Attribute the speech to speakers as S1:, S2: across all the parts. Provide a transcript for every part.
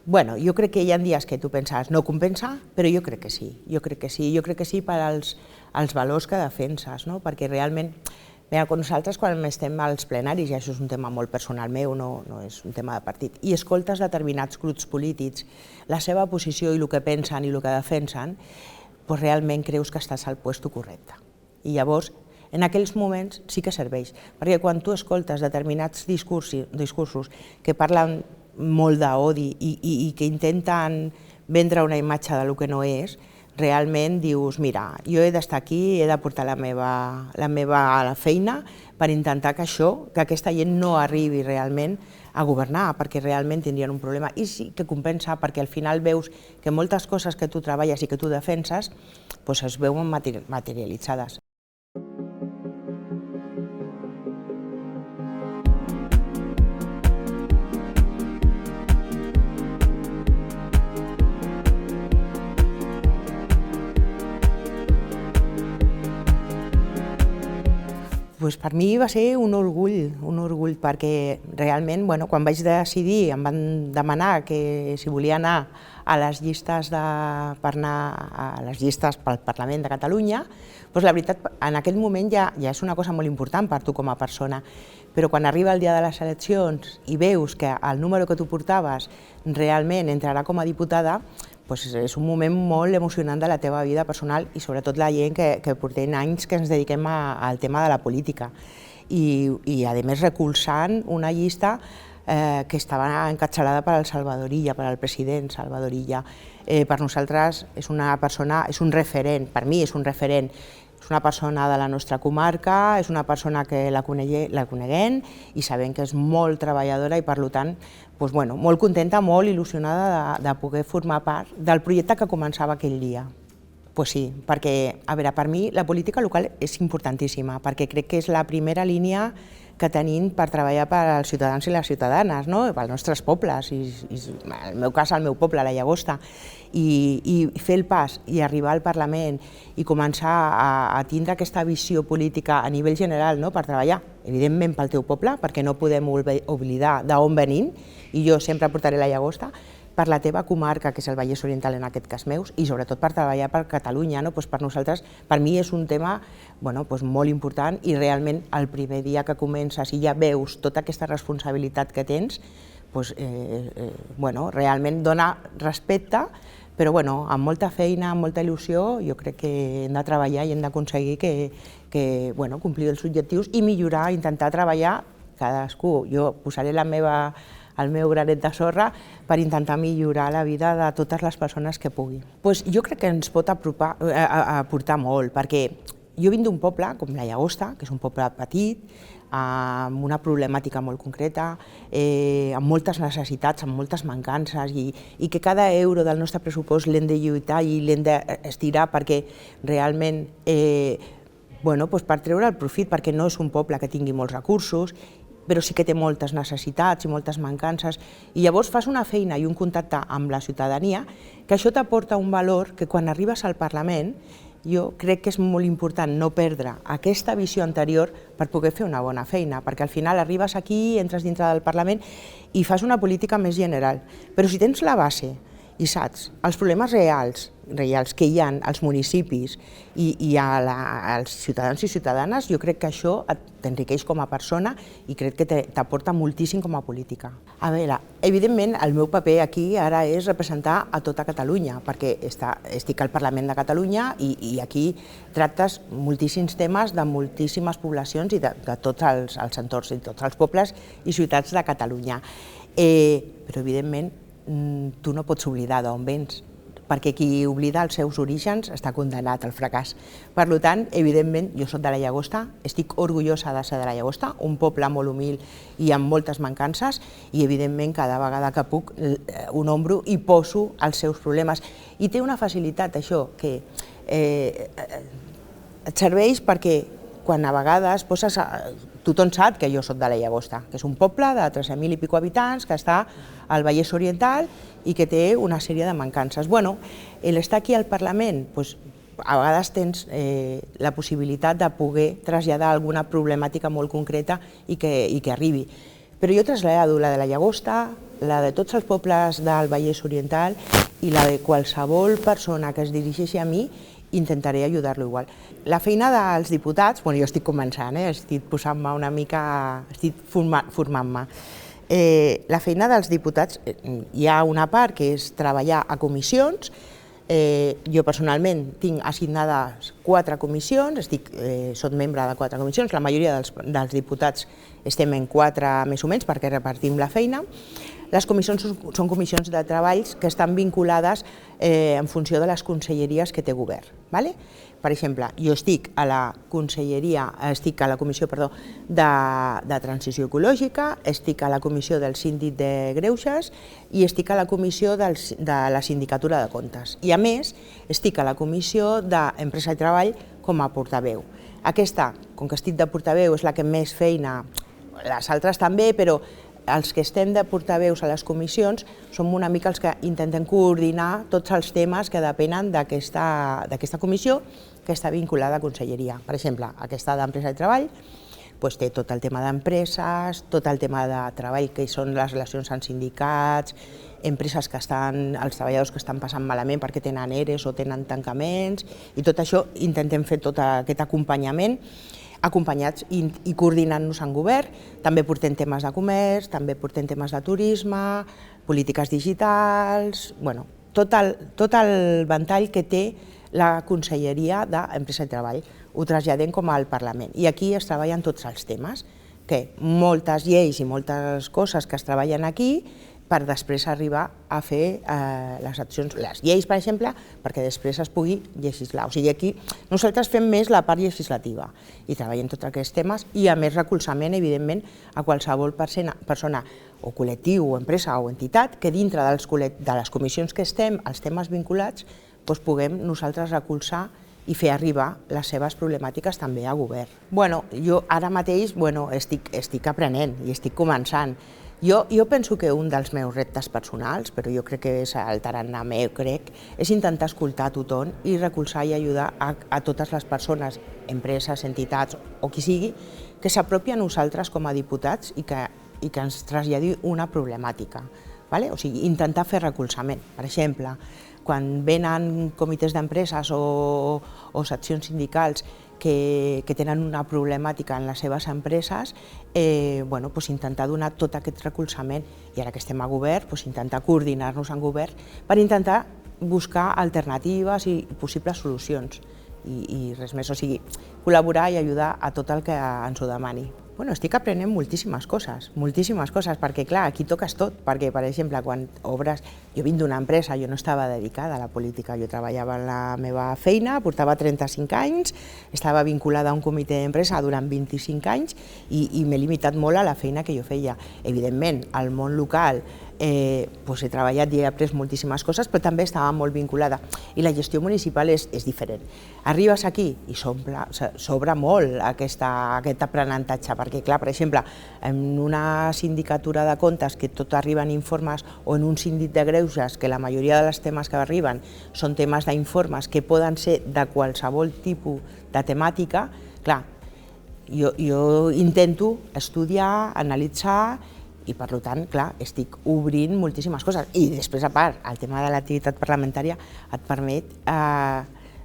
S1: Bueno, jo crec que hi ha dies que tu penses no compensa, però jo crec que sí. Jo crec que sí per als valors que defenses, no? Perquè realment, nosaltres quan estem als plenaris, i això és un tema molt personal meu, no és un tema de partit, i escoltes determinats grups polítics, la seva posició i el que pensen i el que defensen, doncs realment creus que estàs al lloc correcte. I llavors, en aquells moments sí que serveix, perquè quan tu escoltes determinats discursos que parlen molt d'odi i que intenten vendre una imatge del que no és, realment dius, mira, jo he d'estar aquí, he de portar la meva feina per intentar que aquesta gent no arribi realment a governar, perquè realment tindrien un problema. I sí que compensa, perquè al final veus que moltes coses que tu treballes i que tu defenses es veuen materialitzades. Per mi va ser un orgull, perquè realment quan vaig decidir, em van demanar que si volia anar a les llistes pel Parlament de Catalunya, la veritat, en aquell moment ja és una cosa molt important per tu com a persona, però quan arriba el dia de les eleccions i veus que el número que tu portaves realment entrarà com a diputada, és un moment molt emocionant de la teva vida personal i sobretot la gent que portem anys que ens dediquem al tema de la política. I a més recolzant una llista que estava encapçalada per al Salvador Illa, per al president Salvador Illa. Per nosaltres és una persona, és un referent, per mi és un referent. És una persona de la nostra comarca, és una persona que la coneguem i sabem que és molt treballadora i per tant molt contenta, molt il·lusionada de poder formar part del projecte que començava aquell dia. Doncs sí, perquè per mi la política local és importantíssima, perquè crec que és la primera línia que tenim per treballar per als ciutadans i les ciutadanes, pels nostres pobles, i en el meu cas el meu poble, la Llagosta, i fer el pas i arribar al Parlament i començar a tindre aquesta visió política a nivell general per treballar, evidentment pel teu poble, perquè no podem oblidar d'on venim, i jo sempre portaré la Llagosta, per la teva comarca, que és el Vallès Oriental en aquest cas meus, i sobretot per treballar per Catalunya. Per nosaltres, per mi és un tema molt important i realment el primer dia que comences i ja veus tota aquesta responsabilitat que tens, realment dona respecte, però amb molta feina, amb molta il·lusió, jo crec que hem de treballar i hem d'aconseguir complir els objectius i millorar, intentar treballar cadascú. Jo posaré el meu granet de sorra per intentar millorar la vida de totes les persones que pugui. Jo crec que ens pot aportar molt, perquè jo vinc d'un poble com la Llagosta, que és un poble petit, amb una problemàtica molt concreta, amb moltes necessitats, amb moltes mancances, i que cada euro del nostre pressupost l'hem de lluitar i l'hem d'estirar perquè realment per treure el profit, perquè no és un poble que tingui molts recursos, però sí que té moltes necessitats i moltes mancances, i llavors fas una feina i un contacte amb la ciutadania que això t'aporta un valor que quan arribes al Parlament jo crec que és molt important no perdre aquesta visió anterior per poder fer una bona feina, perquè al final arribes aquí, entres dintre del Parlament i fas una política més general. Però si tens la base i saps els problemes reals que hi ha als municipis i als ciutadans i ciutadanes, jo crec que això t'enriqueix com a persona i crec que t'aporta moltíssim com a política. A veure, evidentment el meu paper aquí ara és representar a tota Catalunya, perquè estic al Parlament de Catalunya i aquí tractes moltíssims temes de moltíssimes poblacions i de tots els entorns, de tots els pobles i ciutats de Catalunya. Però evidentment tu no pots oblidar d'on vens, perquè qui oblida els seus orígens està condenat al fracàs. Per tant, evidentment, jo soc de la Llagosta, estic orgullosa de ser de la Llagosta, un poble molt humil i amb moltes mancances, i evidentment cada vegada que puc ho nombro i poso els seus problemes. I té una facilitat això, que et serveix perquè quan a vegades poses... Tothom sap que jo soc de la Llagosta, que és un poble de 13.000 i pico habitants que està al Vallès Oriental i que té una sèrie de mancances. L'estar aquí al Parlament, a vegades tens la possibilitat de poder traslladar alguna problemàtica molt concreta i que arribi. Però jo trasllado la de la Llagosta, la de tots els pobles del Vallès Oriental i la de qualsevol persona que es dirigeixi a mi, intentaré ajudar-lo igual. La feina dels diputats, jo estic començant, estic posant-me una mica, estic formant-me. La feina dels diputats, hi ha una part que és treballar a comissions. Jo personalment tinc assignades 4 comissions, soc membre de 4 comissions, la majoria dels diputats estem en 4 més o menys perquè repartim la feina. Les comissions són comissions de treballs que estan vinculades en funció de les conselleries que té govern. Per exemple, jo estic a la comissió de Transició Ecològica, estic a la comissió del Síndic de Greuges i estic a la comissió de la Sindicatura de Comptes. I a més, estic a la comissió d'Empresa i Treball com a portaveu. Aquesta, com que estic de portaveu, és la que més feina, les altres també, però els que estem de portaveus a les comissions som una mica els que intentem coordinar tots els temes que depenen d'aquesta comissió que està vinculada a conselleria. Per exemple, aquesta d'Empresa i Treball té tot el tema d'empreses, tot el tema de treball, que són les relacions amb sindicats, empreses que estan, els treballadors que estan passant malament perquè tenen ERES o tenen tancaments, i tot això intentem fer tot aquest acompanyament acompanyats i coordinant-nos en govern. També portem temes de comerç, també portem temes de turisme, polítiques digitals, tot el ventall que té la Conselleria d'Empresa i Treball. Ho traslladem com al Parlament. I aquí es treballen tots els temes, que moltes lleis i moltes coses que es treballen aquí per després arribar a fer les accions, les lleis, per exemple, perquè després es pugui legislar. O sigui, aquí nosaltres fem més la part legislativa i treballem tots aquests temes i, a més, recolzament, evidentment, a qualsevol persona o col·lectiu o empresa o entitat que dintre de les comissions que estem, els temes vinculats, puguem nosaltres recolzar i fer arribar les seves problemàtiques també a govern. Jo ara mateix estic aprenent i estic començant. Jo penso que un dels meus reptes personals, però jo crec que és el tarannà meu, és intentar escoltar a tothom i recolzar i ajudar a totes les persones, empreses, entitats o qui sigui, que s'apropi a nosaltres com a diputats i que ens traslladi una problemàtica. O sigui, intentar fer recolzament. Per exemple, quan venen comitès d'empreses o seccions sindicals que tenen una problemàtica en les seves empreses, intentar donar tot aquest recolzament. I ara que estem a govern, intentar coordinar-nos en govern per intentar buscar alternatives i possibles solucions. I res més, o sigui, col·laborar i ajudar a tot el que ens ho demani. Estic aprenent moltíssimes coses, perquè clar, aquí toques tot, perquè per exemple, quan obres, jo vinc d'una empresa, jo no estava dedicada a la política, jo treballava en la meva feina, portava 35 anys, estava vinculada a un comitè d'empresa durant 25 anys i m'he limitat molt a la feina que jo feia. Evidentment, al món local he treballat i he après moltíssimes coses, però també estava molt vinculada. I la gestió municipal és diferent. Arribes aquí i s'obre molt aquest aprenentatge, perquè, clar, per exemple, en una sindicatura de comptes que tot arriben informes o en un síndic de greuges que la majoria dels temes que arriben són temes d'informes que poden ser de qualsevol tipus de temàtica, clar, jo intento estudiar, analitzar i, per tant, clar, estic obrint moltíssimes coses. I després, a part, el tema de l'activitat parlamentària et permet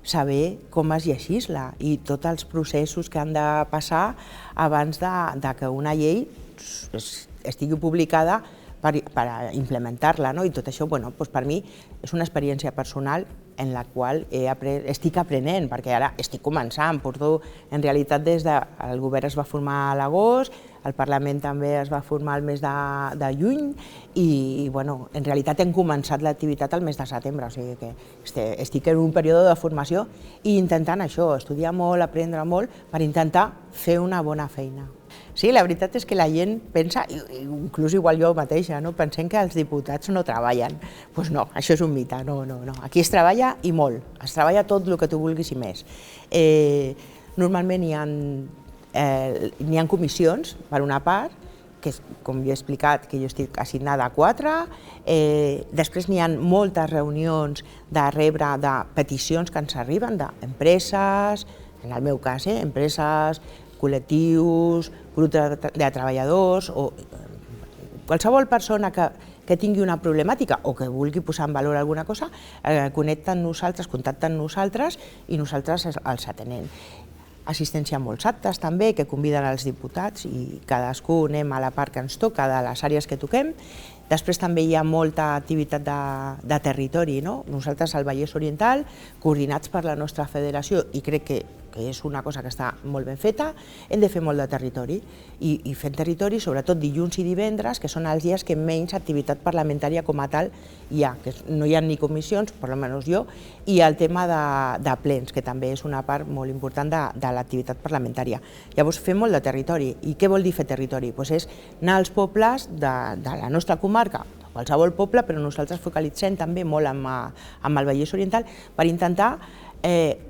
S1: saber com es legisla i tots els processos que han de passar abans que una llei estigui publicada per implementar-la. I tot això, per mi, és una experiència personal en la qual estic aprenent, perquè ara estic començant. En realitat, des del govern es va formar a l'agost, el Parlament també es va formar el mes de juny i, en realitat, hem començat l'activitat el mes de setembre, o sigui que estic en un període de formació i intentant això, estudiar molt, aprendre molt, per intentar fer una bona feina. Sí, la veritat és que la gent pensa, inclús igual jo mateixa, pensem que els diputats no treballen. Doncs no, això és un mite, no. Aquí es treballa i molt, es treballa tot el que tu vulguis i més. Normalment n'hi ha comissions, per una part, que com jo he explicat, que jo estic assignada a 4, després n'hi ha moltes reunions de rebre de peticions que ens arriben d'empreses, en el meu cas, empreses, col·lectius, grups de treballadors o qualsevol persona que que tingui una problemàtica o que vulgui posar en valor alguna cosa, connecta amb nosaltres, contacta amb nosaltres i nosaltres els atenem. Assistència a molts actes també, que conviden els diputats i cadascú anem a la part que ens toca de les àrees que toquem. Després també hi ha molta activitat de territori. Nosaltres al Vallès Oriental, coordinats per la nostra federació, i crec que és una cosa que està molt ben feta, hem de fer molt de territori. I fent territori, sobretot dilluns i divendres, que són els dies que menys activitat parlamentària com a tal hi ha, que no hi ha ni comissions, per almenys jo, i el tema de plens, que també és una part molt important de l'activitat parlamentària. Llavors fem molt de territori. I què vol dir fer territori? És anar als pobles de la nostra comarca, qualsevol poble, però nosaltres focalitzem també molt amb el Vallès Oriental per intentar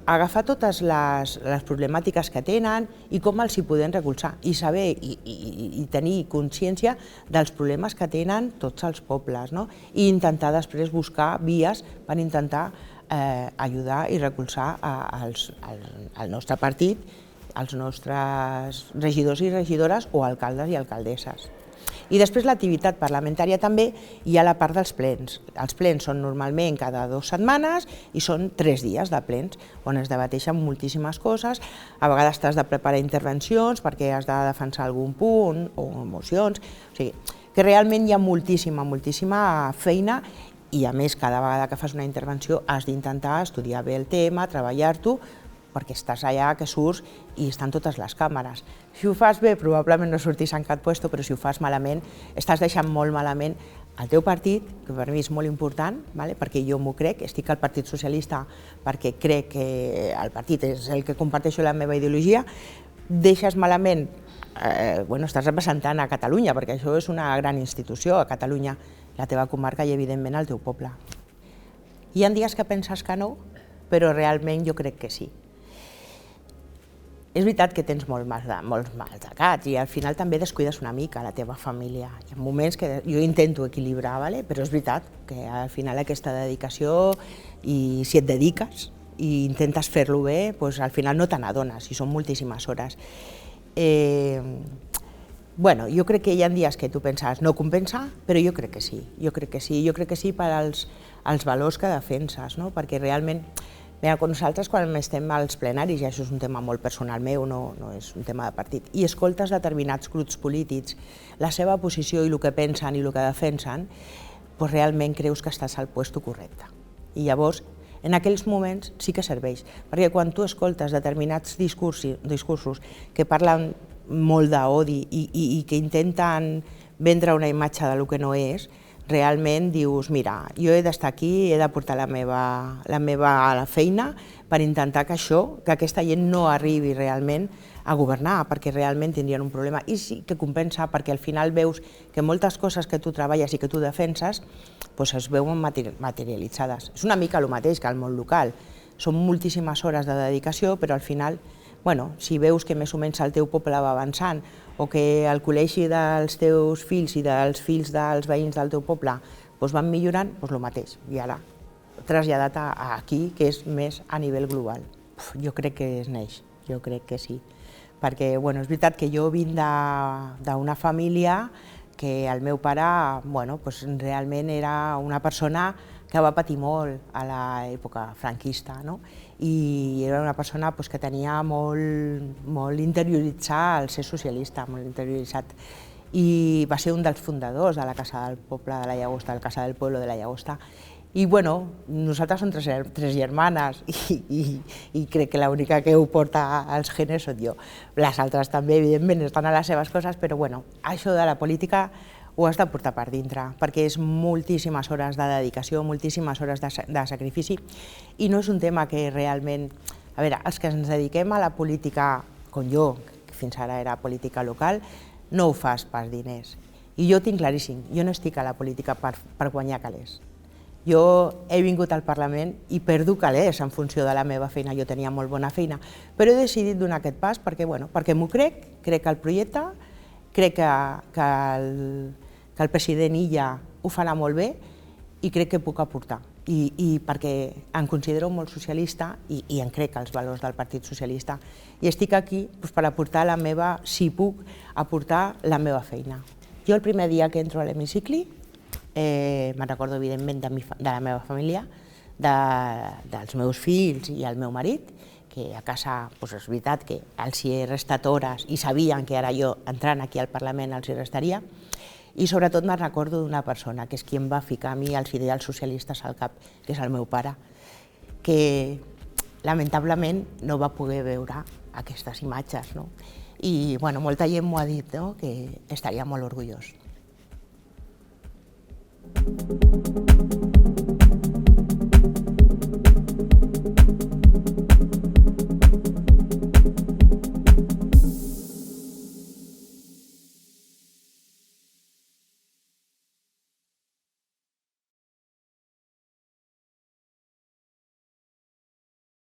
S1: agafar totes les problemàtiques que tenen i com els hi podem recolzar i saber i tenir consciència dels problemes que tenen tots els pobles i intentar després buscar vies per intentar ajudar i recolzar el nostre partit, els nostres regidors i regidores o alcaldes i alcaldesses. I després l'activitat parlamentària també hi ha la part dels plens. Els plens són normalment cada 2 setmanes i són 3 dies de plens on es debateixen moltíssimes coses. A vegades t'has de preparar intervencions perquè has de defensar algun punt o mocions. O sigui, que realment hi ha moltíssima feina i a més cada vegada que fas una intervenció has d'intentar estudiar bé el tema, treballar-t'ho, perquè estàs allà, que surts i estan totes les càmeres. Si ho fas bé, probablement no sortís en cap puesto, però si ho fas malament, estàs deixant molt malament el teu partit, que per mi és molt important, perquè jo m'ho crec, estic al Partit Socialista perquè crec que el partit és el que comparteixo la meva ideologia, deixes malament, estàs representant a Catalunya, perquè això és una gran institució, a Catalunya, la teva comarca i evidentment el teu poble. Hi ha dies que penses que no, però realment jo crec que sí. És veritat que tens molts maldecats i al final també descuides una mica la teva família. Hi ha moments que jo intento equilibrar, però és veritat que al final aquesta dedicació, i si et dediques i intentes fer-lo bé, al final no te n'adones i són moltíssimes hores. Jo crec que hi ha dies que tu penses no compensa, però jo crec que sí. Jo crec que sí per als valors que defenses, perquè realment nosaltres quan estem als plenaris, i això és un tema molt personal meu, no és un tema de partit, i escoltes determinats grups polítics, la seva posició i el que pensen i el que defensen, realment creus que estàs al lloc correcte. I llavors, en aquells moments sí que serveix, perquè quan tu escoltes determinats discursos que parlen molt d'odi i que intenten vendre una imatge del que no és, realment dius, mira, jo he d'estar aquí, he de portar la meva feina per intentar que aquesta gent no arribi realment a governar, perquè realment tindrien un problema. I sí que compensa, perquè al final veus que moltes coses que tu treballes i que tu defenses es veuen materialitzades. És una mica el mateix que al món local. Són moltíssimes hores de dedicació, però al final, si veus que més o menys el teu poble va avançant o que el col·legi dels teus fills i dels fills dels veïns del teu poble van millorant, el mateix. I ara, traslladat aquí, que és més a nivell global. Jo crec que es neix, jo crec que sí. Perquè és veritat que jo vinc d'una família que el meu pare realment era una persona que va patir molt a l'època franquista, i era una persona que tenia molt interioritzat el ser socialista, molt interioritzat. I va ser un dels fundadors de la Casa del Poble de la Llagosta, la Casa del Pueblo de la Llagosta. I nosaltres som tres germanes i crec que l'única que ho porta als genes soc jo. Les altres també, evidentment, estan a les seves coses, però això de la política ho has de portar per dintre, perquè és moltíssimes hores de dedicació, moltíssimes hores de sacrifici, i no és un tema que realment... A veure, els que ens dediquem a la política, com jo, que fins ara era política local, no ho fas per diners. I jo tinc claríssim, jo no estic a la política per guanyar calés. Jo he vingut al Parlament i perdo calés en funció de la meva feina, jo tenia molt bona feina, però he decidit donar aquest pas perquè m'ho crec que el projecte, crec que el president Illa ho farà molt bé i crec que puc aportar. I perquè em considero molt socialista i em crec els valors del Partit Socialista i estic aquí per aportar si puc, aportar la meva feina. Jo el primer dia que entro a l'hemicicle Me'n recordo, evidentment, de la meva família, dels meus fills i el meu marit, que a casa, doncs és veritat que els hi he restat hores i sabien que ara jo, entrant aquí al Parlament, els hi restaria. I sobretot me'n recordo d'una persona, que és qui em va ficar a mi els ideals socialistes al cap, que és el meu pare, que lamentablement no va poder veure aquestes imatges. I molta gent m'ho ha dit, que estaria molt orgullós.